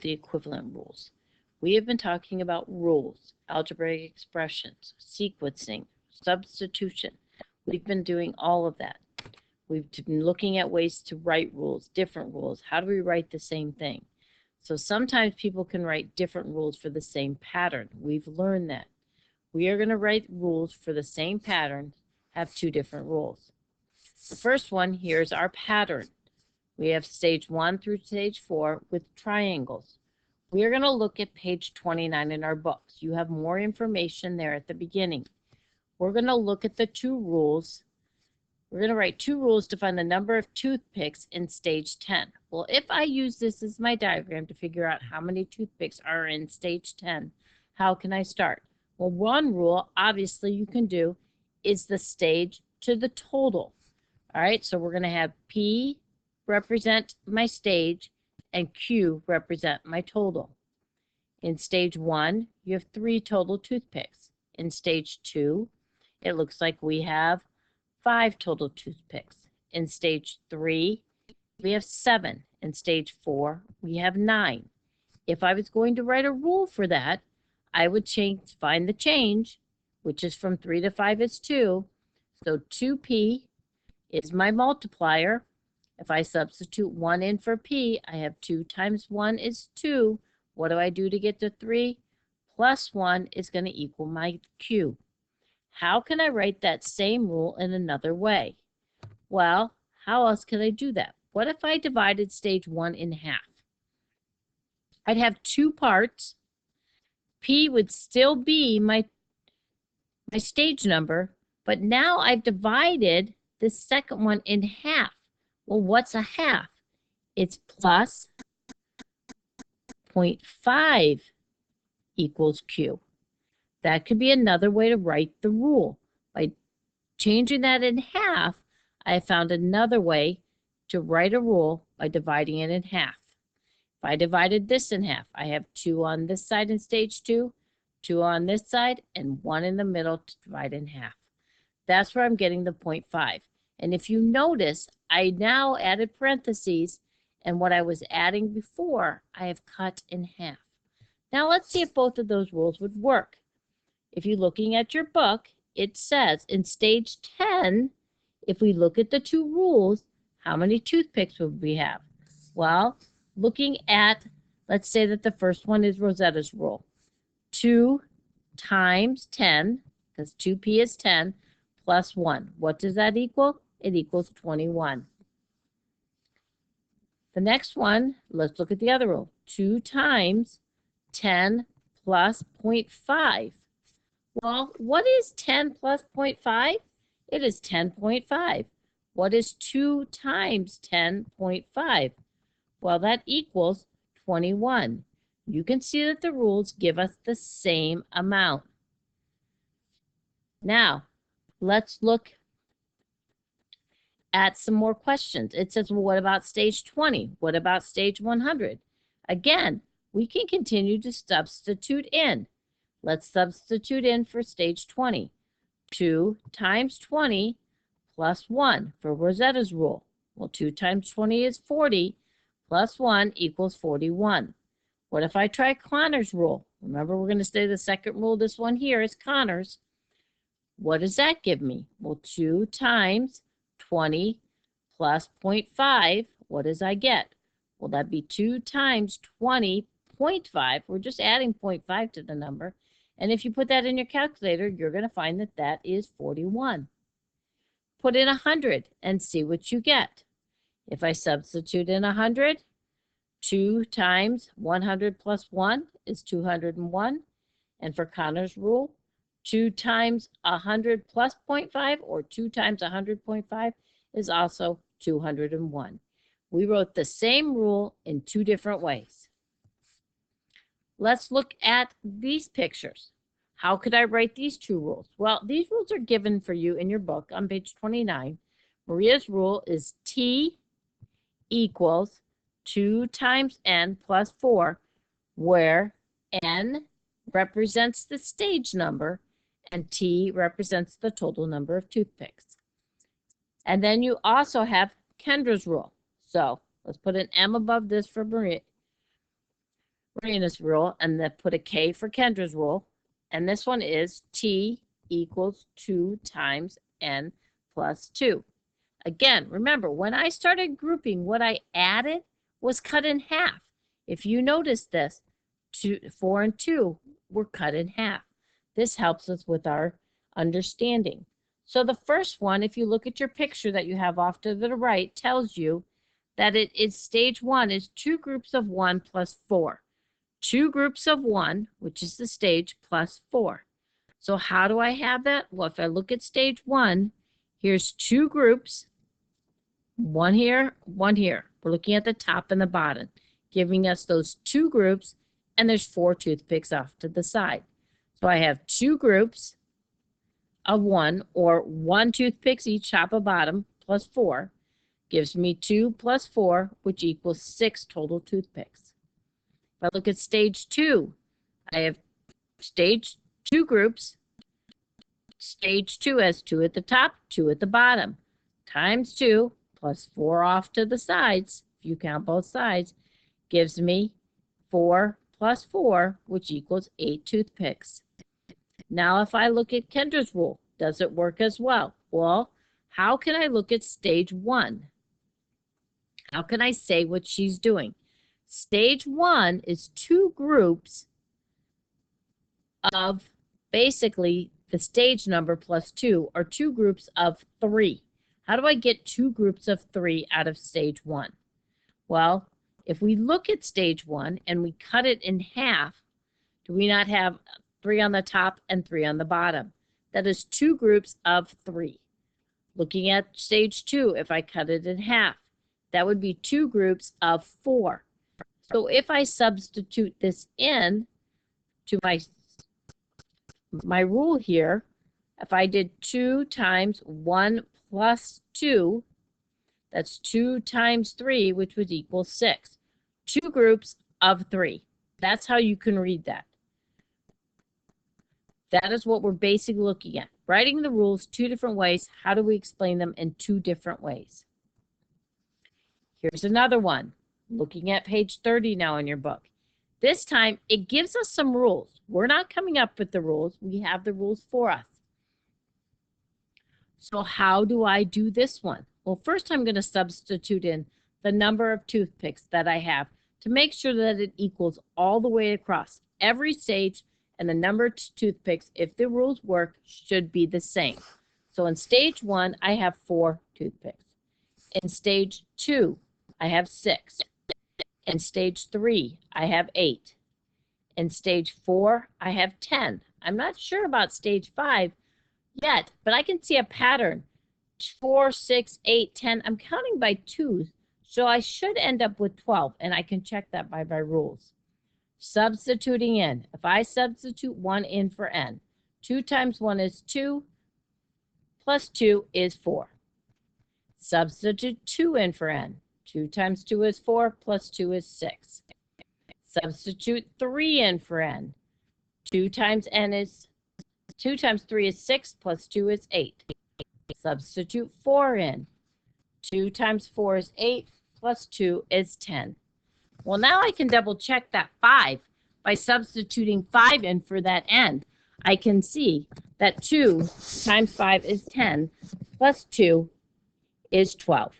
the equivalent rules. We have been talking about rules, algebraic expressions, sequencing, substitution. We've been doing all of that. We've been looking at ways to write rules, different rules. How do we write the same thing? So sometimes people can write different rules for the same pattern. We've learned that. We are going to write rules for the same pattern, have two different rules. The first one, here's our pattern. We have stage 1 through stage 4 with triangles. We are going to look at page 29 in our books. You have more information there at the beginning. We're going to look at the two rules. We're going to write two rules to find the number of toothpicks in stage 10. Well, if I use this as my diagram to figure out how many toothpicks are in stage 10, how can I start? Well, one rule, obviously, you can do is the stage to the total. All right, so we're going to have P represent my stage and Q represent my total. In stage 1, you have 3 total toothpicks. In stage 2, it looks like we have 5 total toothpicks. In stage 3, we have 7. In stage 4, we have 9. If I was going to write a rule for that, I would find the change, which is from 3 to 5 is 2. So 2P is my multiplier. If I substitute 1 in for P, I have 2 times 1 is 2. What do I do to get to 3? Plus 1 is going to equal my Q. How can I write that same rule in another way? Well, how else can I do that? What if I divided stage 1 in half? I'd have 2 parts. P would still be my stage number, but now I've divided the second one in half. Well, what's a half? It's plus 0.5 equals Q. That could be another way to write the rule. By changing that in half, I found another way to write a rule by dividing it in half. If I divided this in half, I have 2 on this side in stage 2, 2 on this side, and 1 in the middle to divide in half. That's where I'm getting the 0.5. And if you notice, I now added parentheses, and what I was adding before, I have cut in half. Now let's see if both of those rules would work. If you're looking at your book, it says in stage 10, if we look at the two rules, how many toothpicks would we have? Well, looking at, let's say that the first one is Rosetta's rule. 2 times 10, because 2P is 10, plus 1. What does that equal? It equals 21. The next one, let's look at the other rule. 2 times 10 plus 0.5. Well, what is 10 plus 0.5? It is 10.5. What is 2 times 10.5? Well, that equals 21. You can see that the rules give us the same amount. Now, let's look at some more questions. It says, well, what about stage 20? What about stage 100? Again, we can continue to substitute in. Let's substitute in for stage 20. 2 times 20 plus 1 for Rosetta's rule. Well, 2 times 20 is 40, plus 1 equals 41. What if I try Connor's rule? Remember, we're going to say the second rule, this one here is Connor's. What does that give me? Well, 2 times 20 plus 0.5, what does I get? Well, that'd be 2 times 20.5. We're just adding 0.5 to the number. And if you put that in your calculator, you're going to find that that is 41. Put in 100 and see what you get. If I substitute in 100, 2 times 100 plus 1 is 201. And for Connor's rule, 2 times 100 plus 0.5 or 2 times 100.5 is also 201. We wrote the same rule in 2 different ways. Let's look at these pictures. How could I write these 2 rules? Well, these rules are given for you in your book on page 29. Maria's rule is T equals 2 times N plus 4, where N represents the stage number and T represents the total number of toothpicks. And then you also have Kendra's rule. So let's put an M above this for Maria. Raina's rule, and then put a K for Kendra's rule. And this one is T equals 2 times N plus 2. Again, remember, when I started grouping, what I added was cut in half. If you notice this, 4 and 2 were cut in half. This helps us with our understanding. So the first one, if you look at your picture that you have off to the right, tells you that it is stage 1 is 2 groups of 1 plus 4. 2 groups of 1, which is the stage, plus 4. So how do I have that? Well, if I look at stage 1, here's 2 groups, one here, one here. We're looking at the top and the bottom, giving us those 2 groups, and there's 4 toothpicks off to the side. So I have 2 groups of 1, or 1 toothpicks each, top and bottom, plus 4, gives me 2 plus 4, which equals 6 total toothpicks. If I look at stage 2, I have stage 2 groups. Stage 2 has 2 at the top, 2 at the bottom, times 2 plus 4 off to the sides, if you count both sides, gives me 4 plus 4, which equals 8 toothpicks. Now, if I look at Kendra's rule, does it work as well? Well, how can I look at stage 1? How can I say what she's doing? Stage 1 is 2 groups of basically the stage number plus 2, or 2 groups of 3. How do I get 2 groups of 3 out of stage 1? Well, if we look at stage 1 and we cut it in half, do we not have 3 on the top and 3 on the bottom? That is 2 groups of 3. Looking at stage 2, if I cut it in half, that would be 2 groups of 4. So if I substitute this in to my rule here, if I did 2 times 1 plus 2, that's 2 times 3, which would equal 6. 2 groups of 3. That's how you can read that. That is what we're basically looking at. Writing the rules 2 different ways. How do we explain them in 2 different ways? Here's another one. Looking at page 30 now in your book. This time, it gives us some rules. We're not coming up with the rules. We have the rules for us. So how do I do this one? Well, first I'm going to substitute in the number of toothpicks that I have to make sure that it equals all the way across every stage, and the number of toothpicks, if the rules work, should be the same. So in stage 1, I have 4 toothpicks. In stage 2, I have 6. In stage 3, I have 8. In stage 4, I have 10. I'm not sure about stage 5 yet, but I can see a pattern. 4, 6, 8, 10. I'm counting by 2s, so I should end up with 12, and I can check that by my rules. Substituting in. If I substitute 1 in for n, 2 times 1 is 2, plus 2 is 4. Substitute 2 in for n. 2 times 2 is 4, plus 2 is 6. Substitute 3 in for n. 2 times 3 is 6, plus 2 is 8. Substitute 4 in. 2 times 4 is 8, plus 2 is 10. Well, now I can double check that 5 by substituting 5 in for that n. I can see that 2 times 5 is 10, plus 2 is 12.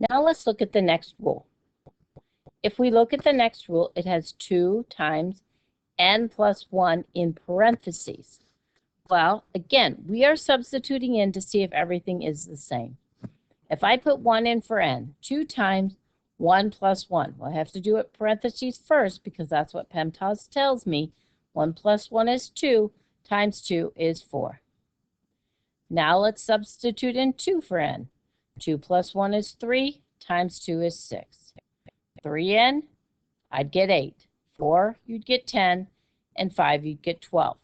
Now let's look at the next rule. If we look at the next rule, it has 2 times n plus 1 in parentheses. Well, again, we are substituting in to see if everything is the same. If I put 1 in for n, 2 times 1 plus 1. Well, I have to do it parentheses first because that's what PEMDAS tells me. 1 plus 1 is 2, times 2 is 4. Now let's substitute in 2 for n. 2 plus 1 is 3, times 2 is 6. 3n, I'd get 8. 4, you'd get 10, and 5, you'd get 12.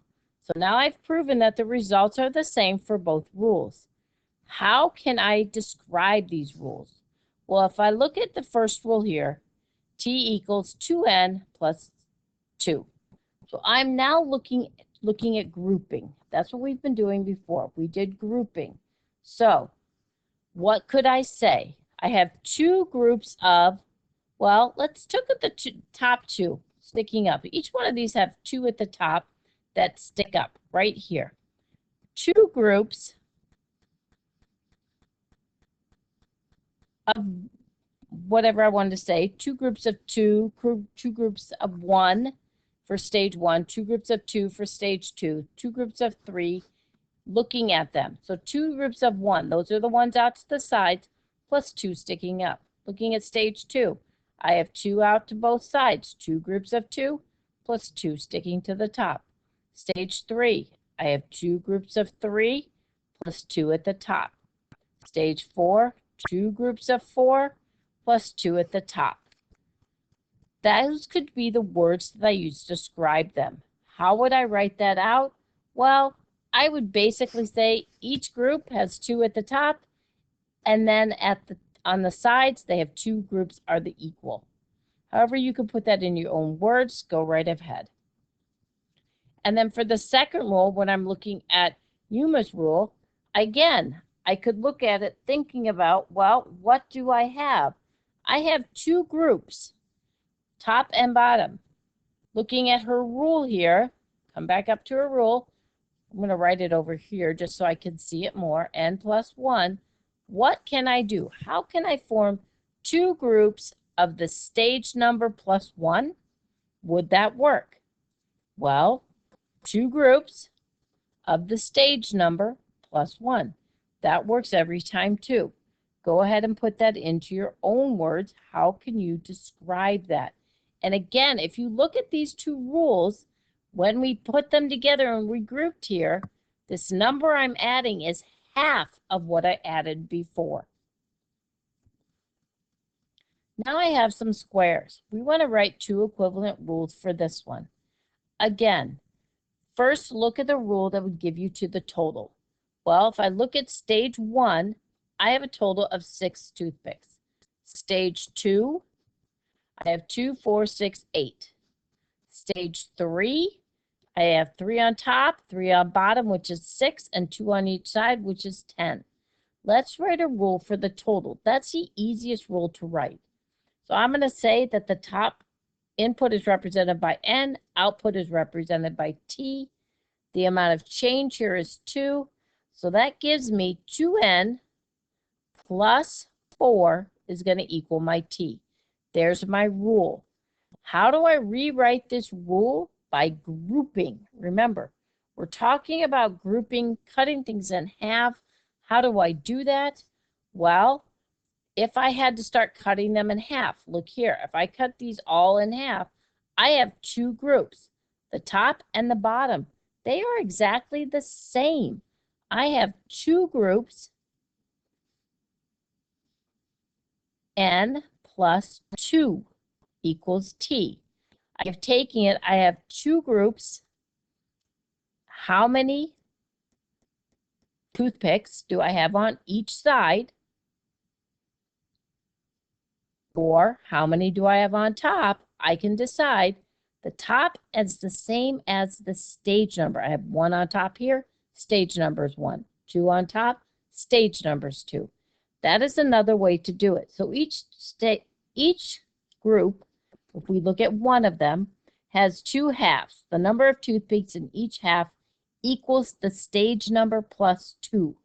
So now I've proven that the results are the same for both rules. How can I describe these rules? Well, if I look at the first rule here, t equals 2n plus 2. So I'm now looking at grouping. That's what we've been doing before. We did grouping. So what could I say? I have two groups of, well, let's look at the top two sticking up. Each one of these have two at the top that stick up right here. Two groups of whatever I wanted to say, two groups of two groups of one for stage one, two groups of two for stage two, two groups of three, looking at them. So two groups of one, those are the ones out to the sides, plus two sticking up. Looking at stage two, I have two out to both sides, two groups of two, plus two sticking to the top. Stage three, I have two groups of three, plus two at the top. Stage four, two groups of four, plus two at the top. Those could be the words that I use to describe them. How would I write that out? Well, I would basically say each group has two at the top, and then on the sides, they have two groups are the equal. However, you can put that in your own words, go right ahead. And then for the second rule, when I'm looking at Yuma's rule, again, I could look at it thinking about, well, what do I have? I have two groups, top and bottom. Looking at her rule here, come back up to her rule. I'm going to write it over here just so I can see it more. N plus 1. What can I do? How can I form two groups of the stage number plus 1? Would that work? Well, two groups of the stage number plus 1. That works every time too. Go ahead and put that into your own words. How can you describe that? And again, if you look at these two rules, when we put them together and regrouped here, this number I'm adding is half of what I added before. Now I have some squares. We want to write two equivalent rules for this one. Again, first look at the rule that would give you to the total. Well, if I look at stage 1, I have a total of 6 toothpicks. Stage 2, I have 2, 4, 6, 8. Stage 3, I have 3 on top, 3 on bottom, which is 6, and 2 on each side, which is 10. Let's write a rule for the total. That's the easiest rule to write. So I'm going to say that the top input is represented by N, output is represented by T. The amount of change here is 2. So that gives me 2N plus 4 is going to equal my T. There's my rule. How do I rewrite this rule? By grouping. Remember, we're talking about grouping, cutting things in half. How do I do that? Well, if I had to start cutting them in half, look here. If I cut these all in half, I have two groups, the top and the bottom. They are exactly the same. I have two groups, N plus 2 equals T. I have taken it, I have two groups. How many toothpicks do I have on each side? Or how many do I have on top? I can decide. The top is the same as the stage number. I have 1 on top here, stage number is 1. 2 on top, stage number is 2. That is another way to do it. So each group, if we look at one of them, has two halves. The number of toothpicks in each half equals the stage number plus 2.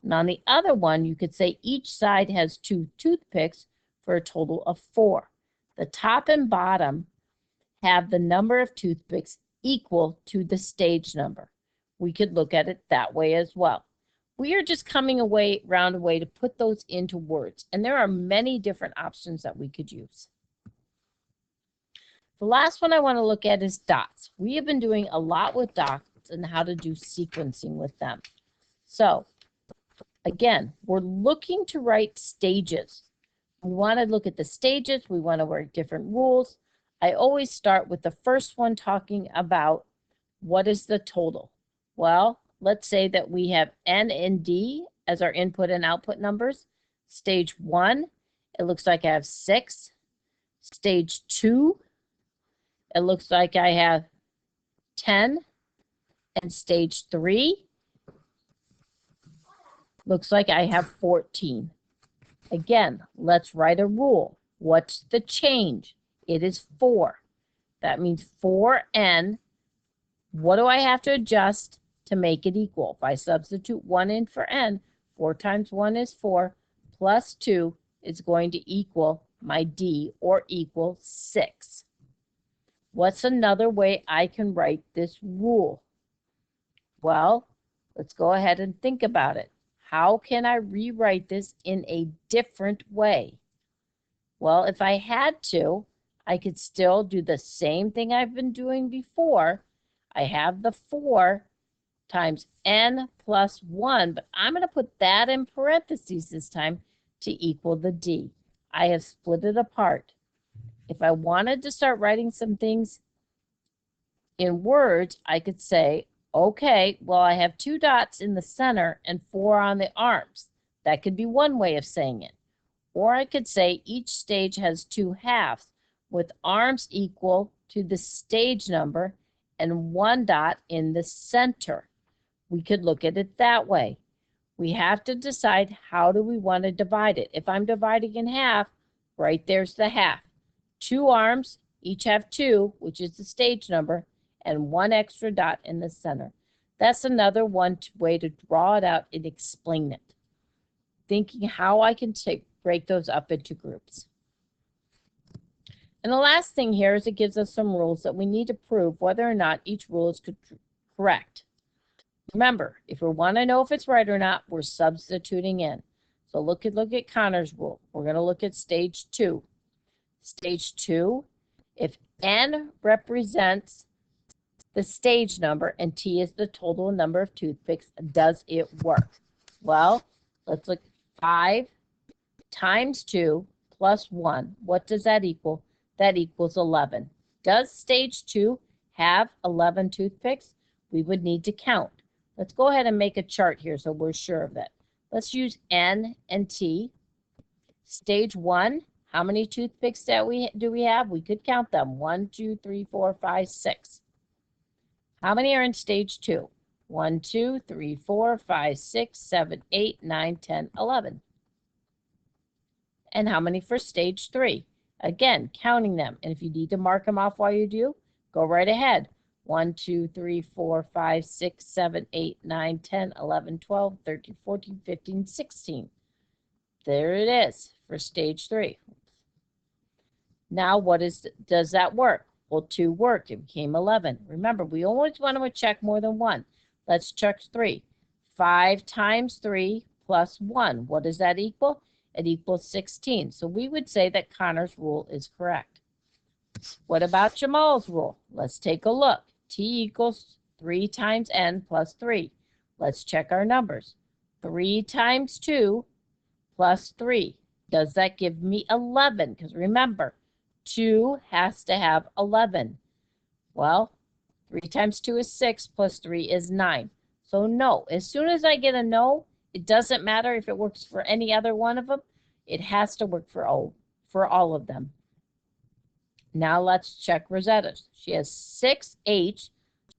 And on the other one, you could say each side has 2 toothpicks for a total of 4. The top and bottom have the number of toothpicks equal to the stage number. We could look at it that way as well. We are just coming around a way to put those into words, and there are many different options that we could use. The last one I want to look at is dots. We have been doing a lot with dots and how to do sequencing with them. So again, we're looking to write stages. We want to look at the stages. We want to write different rules. I always start with the first one talking about what is the total. Well, let's say that we have N and D as our input and output numbers. Stage 1, it looks like I have 6. Stage 2, it looks like I have 10. And stage 3, Looks like I have 14. Again, let's write a rule. What's the change? It is 4. That means 4n. What do I have to adjust to make it equal? If I substitute 1 in for n, 4 times 1 is 4, plus 2 is going to equal my d, or equal 6. What's another way I can write this rule? Well, let's go ahead and think about it. How can I rewrite this in a different way? Well, if I had to, I could still do the same thing I've been doing before. I have the 4 times n plus 1, but I'm going to put that in parentheses this time to equal the d. I have split it apart. If I wanted to start writing some things in words, I could say, okay, well, I have 2 dots in the center and 4 on the arms. That could be one way of saying it. Or I could say each stage has 2 halves with arms equal to the stage number and 1 dot in the center. We could look at it that way. We have to decide how do we want to divide it. If I'm dividing in half, right there's the half. 2 arms, each have 2, which is the stage number, and 1 extra dot in the center. That's another way to draw it out and explain it. Thinking how I can break those up into groups. And the last thing here is it gives us some rules that we need to prove whether or not each rule is correct. Remember, if we want to know if it's right or not, we're substituting in. So look at Connor's rule. We're going to look at stage 2. Stage 2, if n represents the stage number and t is the total number of toothpicks, does it work? Well, let's look. 5 times 2 plus 1. What does that equal? That equals 11. Does stage 2 have 11 toothpicks? We would need to count. Let's go ahead and make a chart here so we're sure of it. Let's use n and t. Stage 1, how many toothpicks do we have? We could count them. 1, 2, 3, 4, 5, 6. How many are in stage 2? 1, 2, 3, 4, 5, 6, 7, 8, 9, 10, 11. And how many for stage 3? Again, counting them. And if you need to mark them off while you do, go right ahead. 1, 2, 3, 4, 5, 6, 7, 8, 9, 10, 11, 12, 13, 14, 15, 16. There it is for stage 3. Now, does that work? Well, 2 worked. It became 11. Remember, we always want to check more than 1. Let's check 3. 5 times 3 plus 1. What does that equal? It equals 16. So we would say that Connor's rule is correct. What about Jamal's rule? Let's take a look. T equals 3 times n plus 3. Let's check our numbers. 3 times 2 plus 3. Does that give me 11? Because remember, 2 has to have 11. Well, 3 times 2 is 6 plus 3 is 9. So no, as soon as I get a no, it doesn't matter if it works for any other one of them. It has to work for all of them. Now let's check Rosetta's. She has 6H.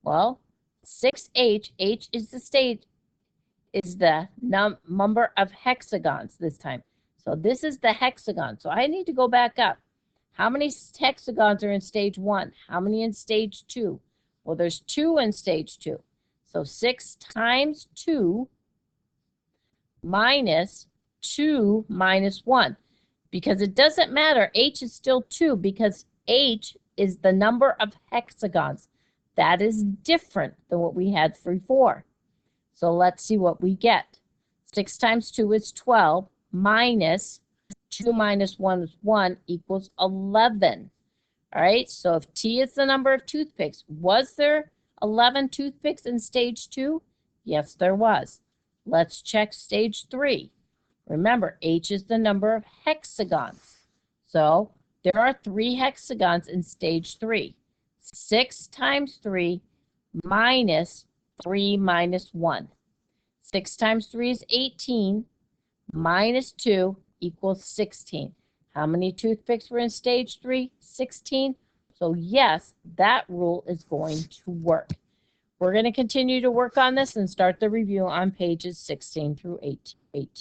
Well, 6H, H is the number of hexagons this time. So this is the hexagon. So I need to go back up. How many hexagons are in stage 1? How many in stage 2? Well, there's 2 in stage 2. So 6 times 2 minus 2 minus 1. Because it doesn't matter. H is still 2 because H is the number of hexagons. That is different than what we had before. So let's see what we get. 6 times 2 is 12 minus 2 minus 1 is 1 equals 11. All right, so if T is the number of toothpicks, was there 11 toothpicks in stage 2? Yes, there was. Let's check stage 3. Remember, H is the number of hexagons. So there are 3 hexagons in stage 3. 6 times 3 minus 3 minus 1. 6 times 3 is 18 minus 2 equals 16. How many toothpicks were in stage 3? 16. So yes, that rule is going to work. We're going to continue to work on this and start the review on pages 16 through 18.